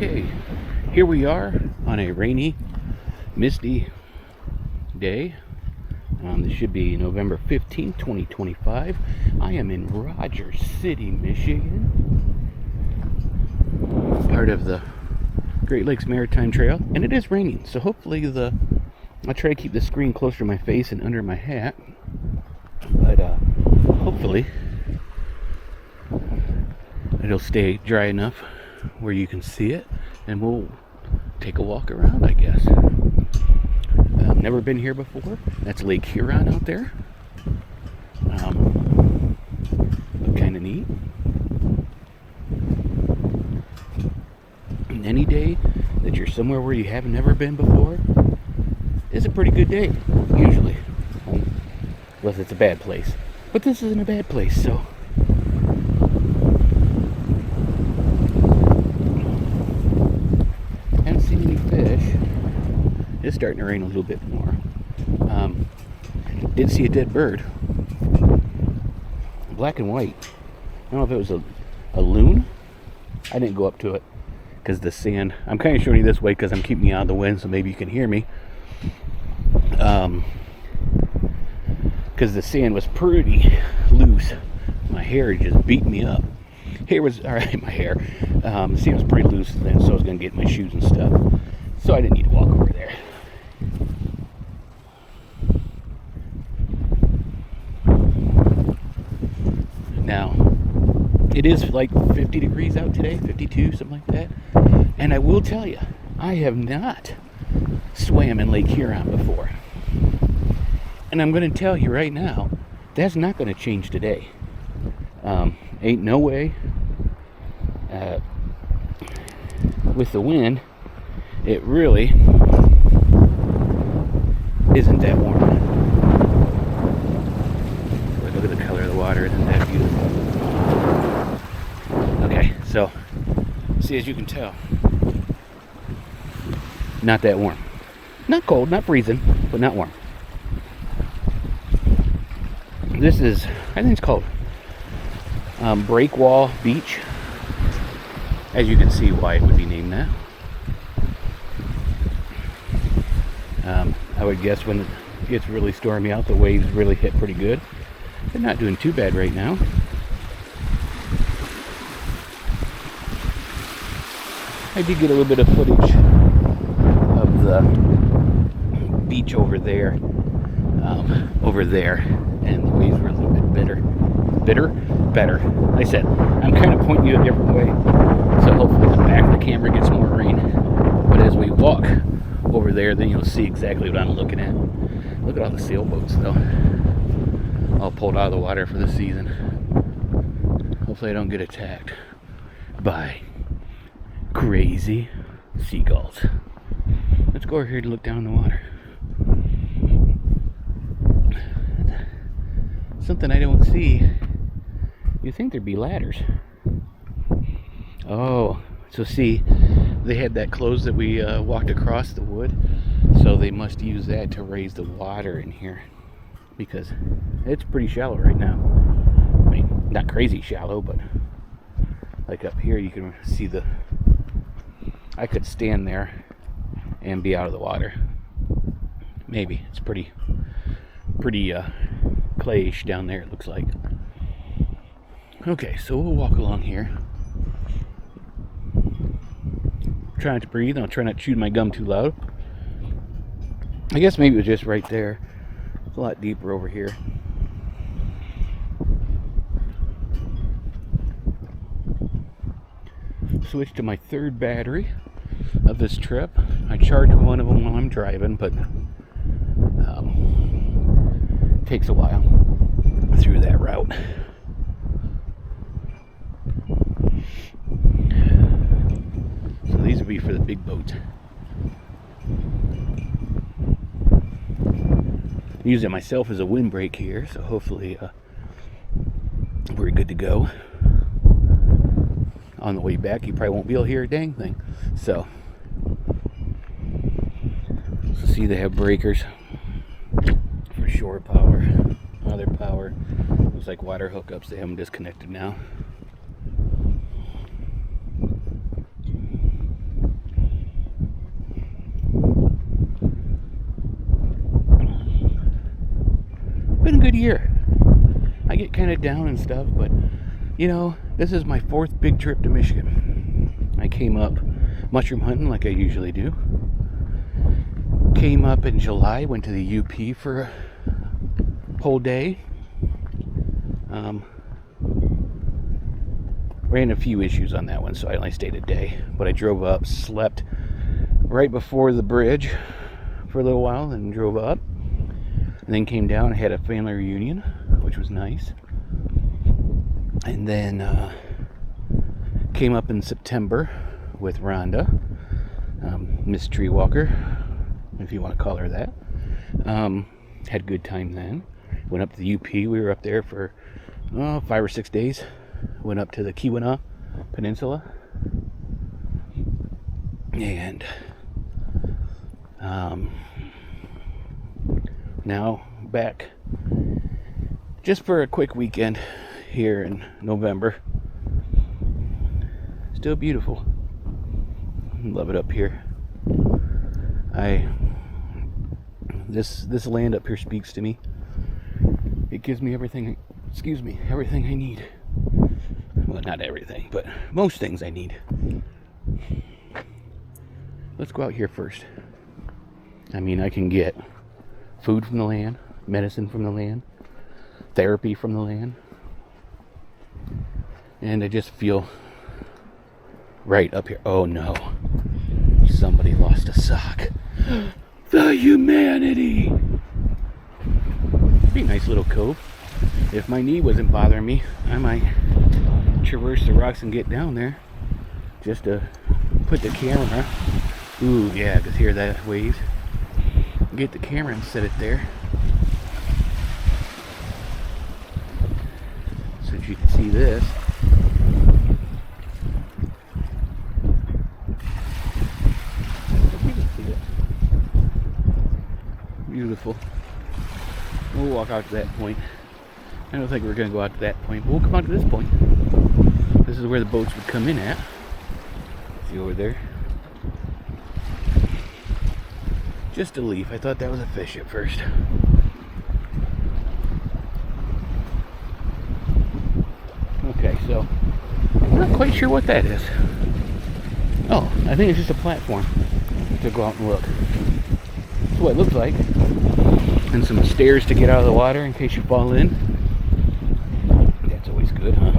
Okay, here we are on a rainy, misty day. This should be November 15th, 2025. I am in Rogers City, Michigan, part of the Great Lakes Maritime Trail, and it is raining, so hopefully I'll try to keep the screen closer to my face and under my hat, but hopefully it'll stay dry enough where you can see it, and we'll take a walk around, I guess. Never been here before. That's Lake Huron out there. Look kind of neat. And any day that you're somewhere where you have never been before is a pretty good day, usually. Unless it's a bad place. But this isn't a bad place, so. Haven't seen any fish. It's starting to rain a little bit more. Did see a dead bird. Black and white. I don't know if it was a loon. I didn't go up to it because the sand. I'm kind of showing you this way because I'm keeping you out of the wind, so maybe you can hear me. Because the sand was pretty loose. My hair just beat me up. Hair was alright. My hair. The sand was pretty loose then, so I was gonna get my shoes and stuff. So I didn't need to walk over there. Now, it is like 50 degrees out today, 52, something like that. And I will tell you, I have not swam in Lake Huron before. And I'm going to tell you right now, that's not going to change today. Ain't no way. With the wind, it really isn't that warm. Look at the color of the water, isn't that beautiful? Okay, so see, as you can tell, not that warm. Not cold, not freezing, but not warm. This is, I think it's called Breakwall Beach. As you can see why it would be named that. I would guess when it gets really stormy out, the waves really hit pretty good. They're not doing too bad right now. I did get a little bit of footage of the beach over there, and the waves were a little bit better. Like I said, I'm kind of pointing you a different way, so hopefully the back of the camera gets more rain. But as we walk over there, then you'll see exactly what I'm looking at. Look at all the sailboats, though, all pulled out of the water for the season. Hopefully I don't get attacked by crazy seagulls. Let's go over here to look down the water. Something I don't see. You think there'd be ladders. Oh, so see, they had that closed that we walked across the wood, so they must use that to raise the water in here, because it's pretty shallow right now. I mean, not crazy shallow, but like up here you can see I could stand there and be out of the water. Maybe. It's pretty clayish down there, it looks like. Okay, so we'll walk along here. Try not to breathe. I'll try not to chew my gum too loud. I guess maybe it was just right there. It's a lot deeper over here. Switch to my third battery of this trip. I charge one of them while I'm driving, but it takes a while through that route. So these would be for the big boats. I'm using myself as a windbreak here, so hopefully we're good to go. On the way back, you probably won't be able to hear a dang thing. So see, they have breakers for shore power, other power. Looks like water hookups. They have them disconnected now. good year. I get kind of down and stuff, but you know, this is my 4th big trip to Michigan. I came up mushroom hunting like I usually do. Came up in July, went to the UP for a whole day. Ran a few issues on that one, so I only stayed a day. But I drove up, slept right before the bridge for a little while, and drove up. And then came down, had a family reunion, which was nice. And then came up in September with Rhonda, Miss Tree Walker, if you want to call her that. Had a good time then. Went up to the UP. We were up there for 5 or 6 days. Went up to the Keweenaw Peninsula. And now back just for a quick weekend here in November. Still beautiful. Love it up here. This land up here speaks to me. It gives me everything I need. Well, not everything, but most things I need. Let's go out here first. I mean, I can get food from the land, medicine from the land, therapy from the land, and I just feel right up here. Oh no, somebody lost a sock. The humanity. Be a nice little cove. If my knee wasn't bothering me, I might traverse the rocks and get down there just to put the camera. Ooh, yeah, because hear that waves. Get the camera and set it there so that you can see this. Beautiful. We'll walk out to that point. I don't think we're going to go out to that point, but we'll come out to this point. This is where the boats would come in at. See over there? Just a leaf. I thought that was a fish at first. Okay, so I'm not quite sure what that is. Oh, I think it's just a platform to go out and look. That's what it looks like. And some stairs to get out of the water in case you fall in. That's always good, huh?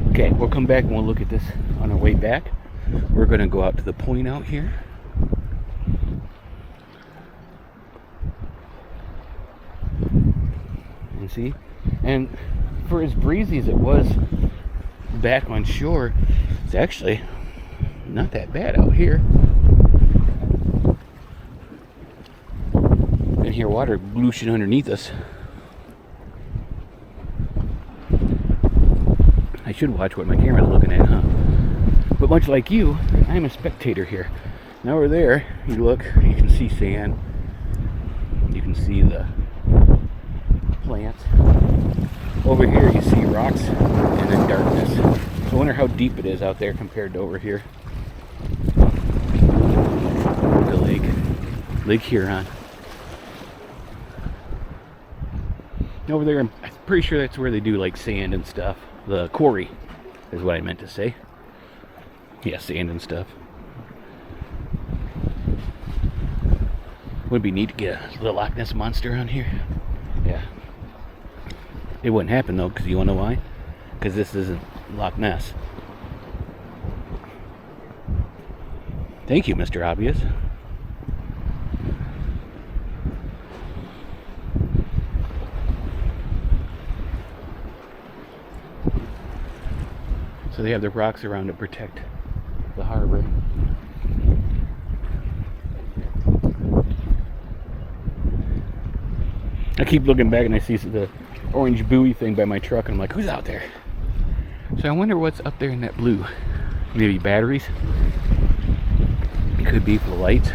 Okay, we'll come back and we'll look at this on our way back. We're going to go out to the point out here. And see? And for as breezy as it was back on shore, it's actually not that bad out here. And hear water blushing underneath us. I should watch what my camera's looking at, huh? But much like you, I'm a spectator here. Now we're there, you look, you can see sand. You can see the plants. Over here you see rocks and then darkness. So I wonder how deep it is out there compared to over here. The lake. Lake Huron. Over there, I'm pretty sure that's where they do like sand and stuff. The quarry is what I meant to say. Yeah, sand and stuff. Would be neat to get a little Loch Ness monster on here. Yeah. It wouldn't happen though, because you want to know why? Because this isn't Loch Ness. Thank you, Mr. Obvious. So they have the rocks around to protect the harbor. I keep looking back and I see the orange buoy thing by my truck and I'm like, who's out there? So I wonder what's up there in that blue. Maybe batteries? It could be for the lights.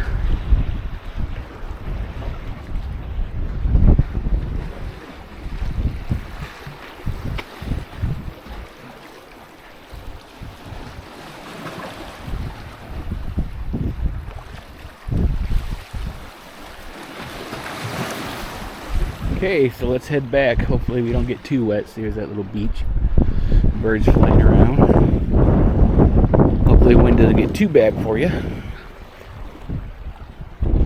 Okay, so let's head back. Hopefully we don't get too wet. See, there's that little beach. Birds flying around. Hopefully the wind doesn't get too bad for you.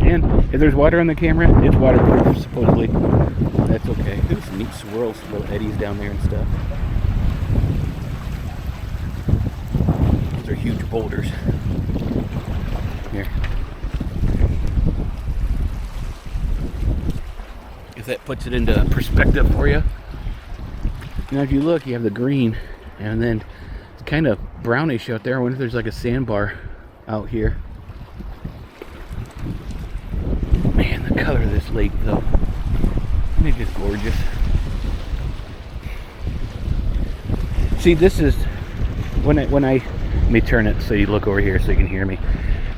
And if there's water on the camera, it's waterproof, supposedly. That's okay. There's some neat swirls, little eddies down there and stuff. Those are huge boulders. Here. If that puts it into perspective for you. Now if you look, you have the green, and then it's kind of brownish out there. I wonder if there's like a sandbar out here. Man, the color of this lake though, isn't it just gorgeous? See, this is when I let me turn it so you look over here so you can hear me.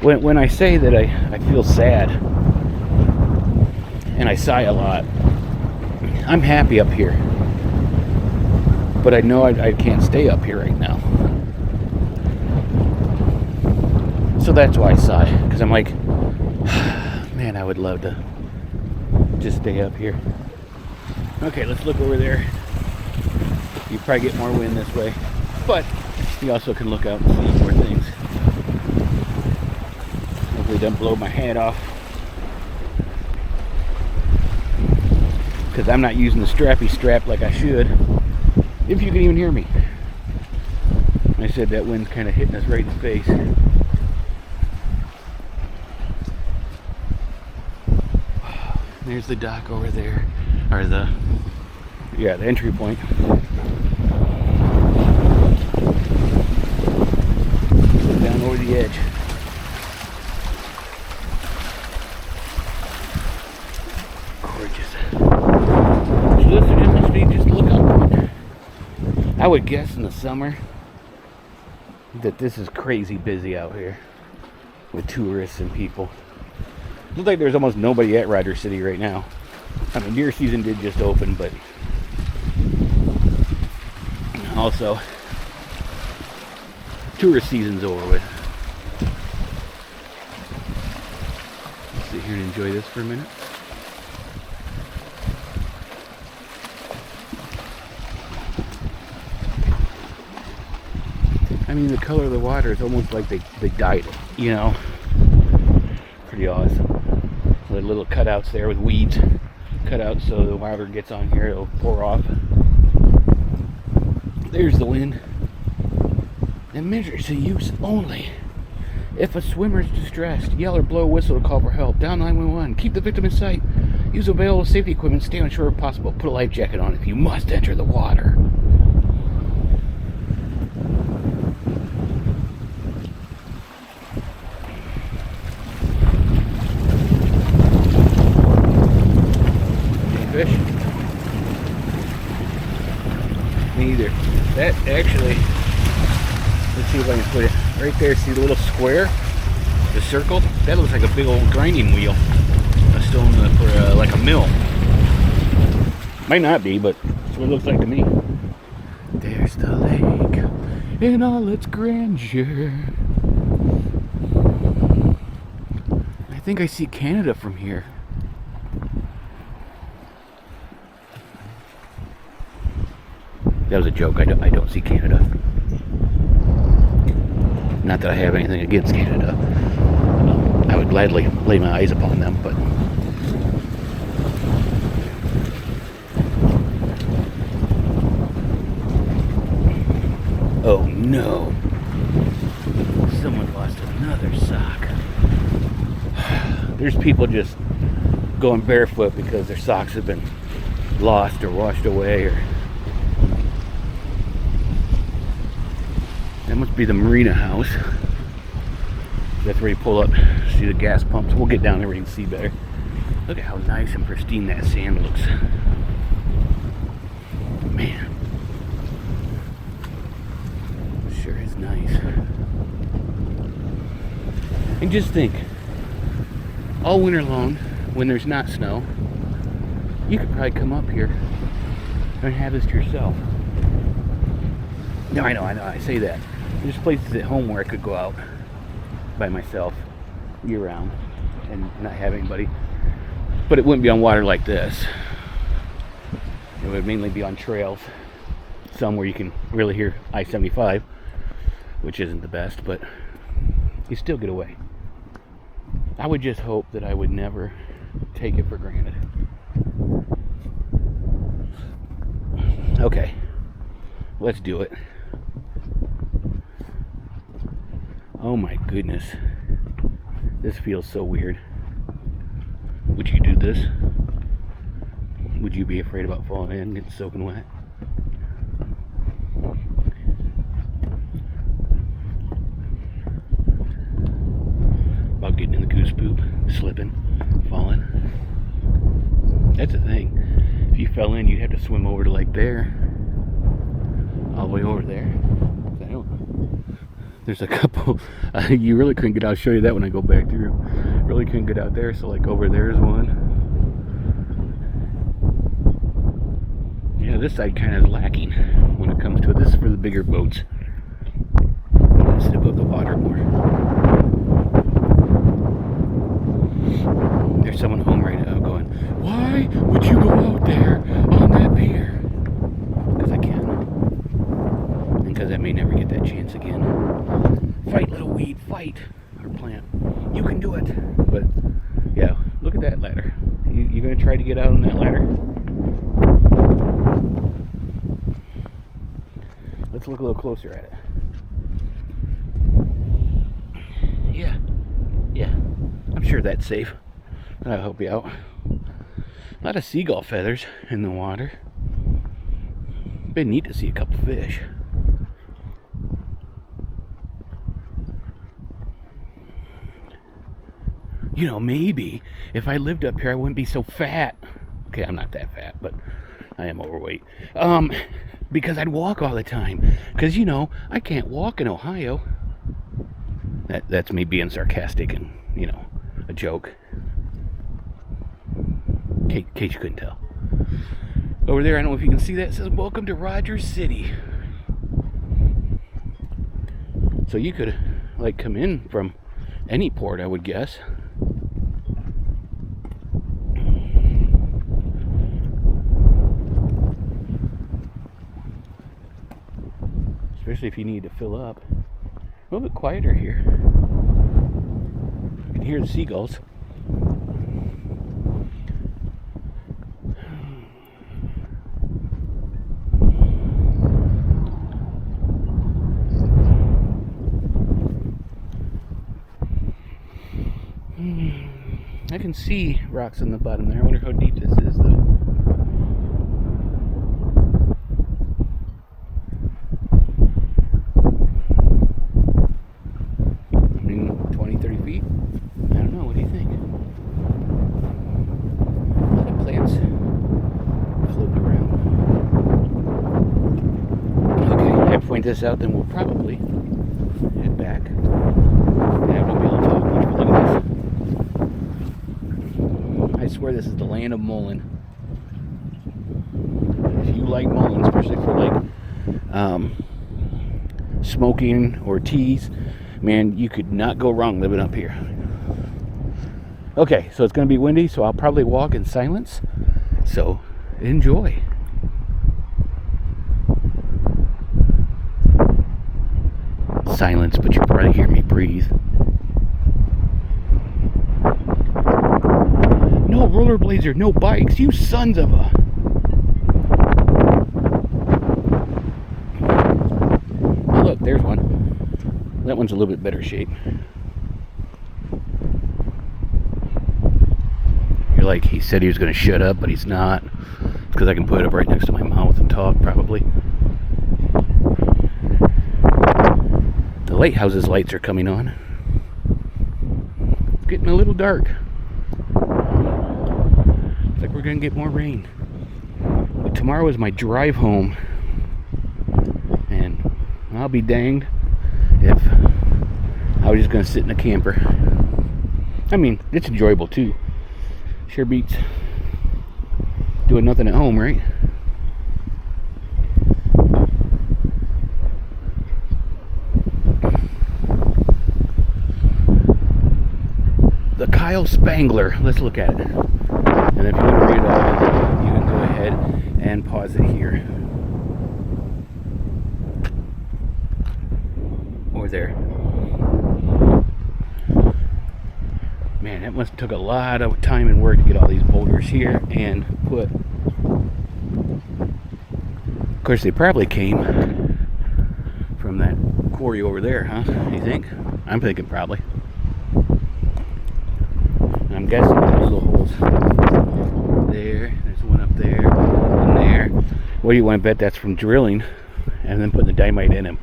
When I say that I feel sad and I sigh a lot, I'm happy up here, but I know I can't stay up here right now. So that's why I sigh, because I'm like, man, I would love to just stay up here. Okay, let's look over there. You probably get more wind this way, but you also can look out and see more things. Hopefully it doesn't blow my head off, because I'm not using the strappy strap like I should. If you can even hear me. I said that wind's kind of hitting us right in the face. There's the dock over there, or the entry point. Down over the edge. Gorgeous. So this must be just a lookout point. I would guess in the summer that this is crazy busy out here with tourists and people. Looks like there's almost nobody at Ryder City right now. I mean, deer season did just open, but also tourist season's over with. Let's sit here and enjoy this for a minute. I mean, the color of the water is almost like they dyed it, you know? Pretty awesome. The little cutouts there with weeds cut out so the water gets on here, it'll pour off. There's the wind. Emergency use only. If a swimmer is distressed, yell or blow a whistle to call for help. Down 911. Keep the victim in sight. Use available safety equipment. Stay on shore if possible. Put a life jacket on if you must enter the water. Fish? Me either. That actually, let's see if I can put it right there. See the little square, the circle? That looks like a big old grinding wheel. A stone for like a mill. Might not be, but that's what it looks like to me. There's the lake in all its grandeur. I think I see Canada from here. That was a joke. I don't see Canada. Not that I have anything against Canada. I would gladly lay my eyes upon them, but oh no. Someone lost another sock. There's people just going barefoot because their socks have been lost or washed away, or that must be the marina house. That's where you pull up, see the gas pumps. We'll get down there where you can see better. Look at how nice and pristine that sand looks. Man. Sure is nice. And just think, all winter long, when there's not snow, you could probably come up here and have this to yourself. No, I know, I say that. There's places at home where I could go out by myself year round and not have anybody, but it wouldn't be on water like this. It would mainly be on trails, some where you can really hear I-75, which isn't the best, but you still get away. I would just hope that I would never take it for granted. Okay, let's do it. Oh my goodness, this feels so weird. Would you do this? Would you be afraid about falling in and getting soaking wet? About getting in the goose poop, slipping, falling. That's the thing. If you fell in, you'd have to swim over to like there, all the way over there. There's a couple. You really couldn't get out. I'll show you that when I go back through. Really couldn't get out there. So like over there's one. Yeah, this side kind of is lacking when it comes to it. This is for the bigger boats. Sit above the water more. There's someone home right now going, "Why would you go out there on that pier?" Because I can. And because I may never get that chance again. Fight, little weed, fight. Or plant. You can do it. But, yeah, look at that ladder. You're going to try to get out on that ladder? Let's look a little closer at it. Yeah. I'm sure that's safe. That'll help you out. A lot of seagull feathers in the water. Been neat to see a couple fish. You know, maybe if I lived up here, I wouldn't be so fat. Okay, I'm not that fat, but I am overweight. Because I'd walk all the time. Because, you know, I can't walk in Ohio. That's me being sarcastic and, you know, a joke. In case you couldn't tell. Over there, I don't know if you can see that. It says, "Welcome to Rogers City." So you could, like, come in from any port, I would guess. Especially if you need to fill up. A little bit quieter here. You can hear the seagulls. I can see rocks on the bottom there. I wonder how deep this is, though. 20, 30 feet? I don't know. What do you think? A lot of plants floating around. Okay, I point this out, then we'll probably head back. Yeah, I won't be able to talk much, but look at this. I swear this is the land of mullein. If you like mullein, especially for like smoking or teas, man, you could not go wrong living up here. Okay, so it's going to be windy, so I'll probably walk in silence. So enjoy. Silence, but you'll probably hear me breathe. No rollerblades or no bikes, you sons of a... Oh, look, there's one. That one's a little bit better shape. You're like, he said he was going to shut up, but he's not. It's because I can put it up right next to my mouth and talk, probably. The lighthouse's lights are coming on. It's getting a little dark. Looks like we're going to get more rain. But tomorrow is my drive home. And I'll be danged if I was just going to sit in a camper. I mean, it's enjoyable too. Sure beats doing nothing at home, right? The Kyle Spangler. Let's look at it. And if you want to read it all, you can go ahead. ahead and pause it here. Or there. Man, that must have took a lot of time and work to get all these boulders here and put. Of course, they probably came from that quarry over there, huh? You think? I'm thinking probably. I'm guessing there's little holes there. There's one up there and there. What do you want to bet that's from drilling and then putting the dynamite in and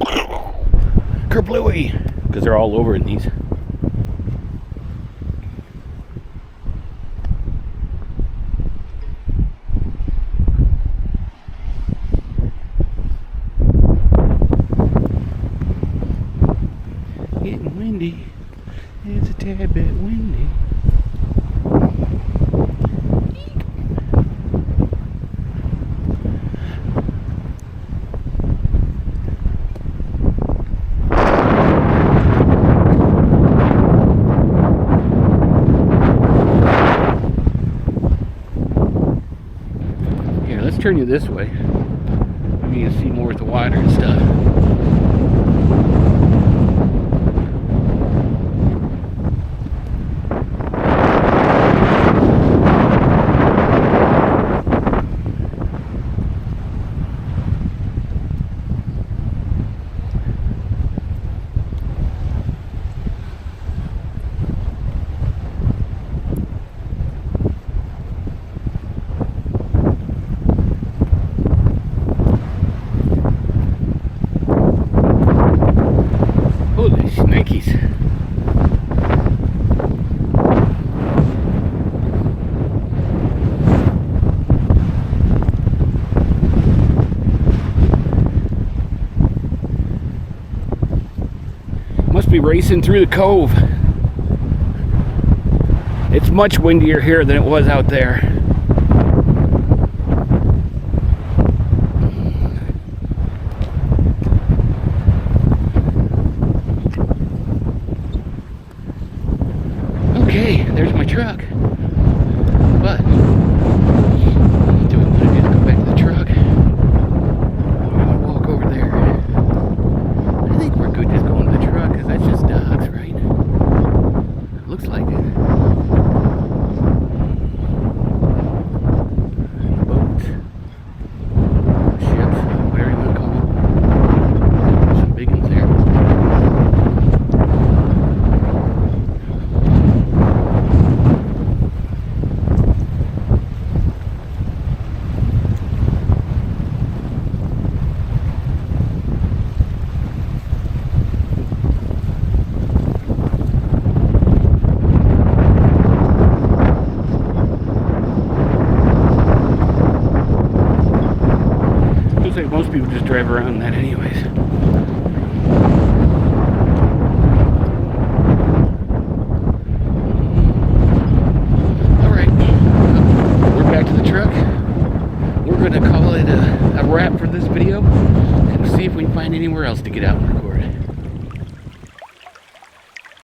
kerblooey, because they're all over in these. Getting windy. It's a tad bit windy. Here, let's turn you this way. Maybe you can see more with the water and stuff. Nikes. Must be racing through the cove. It's much windier here than it was out there. Okay, there's my truck. But do we want to just go back to the truck? Or we want to walk over there? I think we're good just going to the truck because that's just docks, right? It looks like it. Boats, ships, whatever you want to call them. There's some big ones there. Most people just drive around that anyways. Alright, we're back to the truck. We're going to call it a wrap for this video and see if we can find anywhere else to get out and record.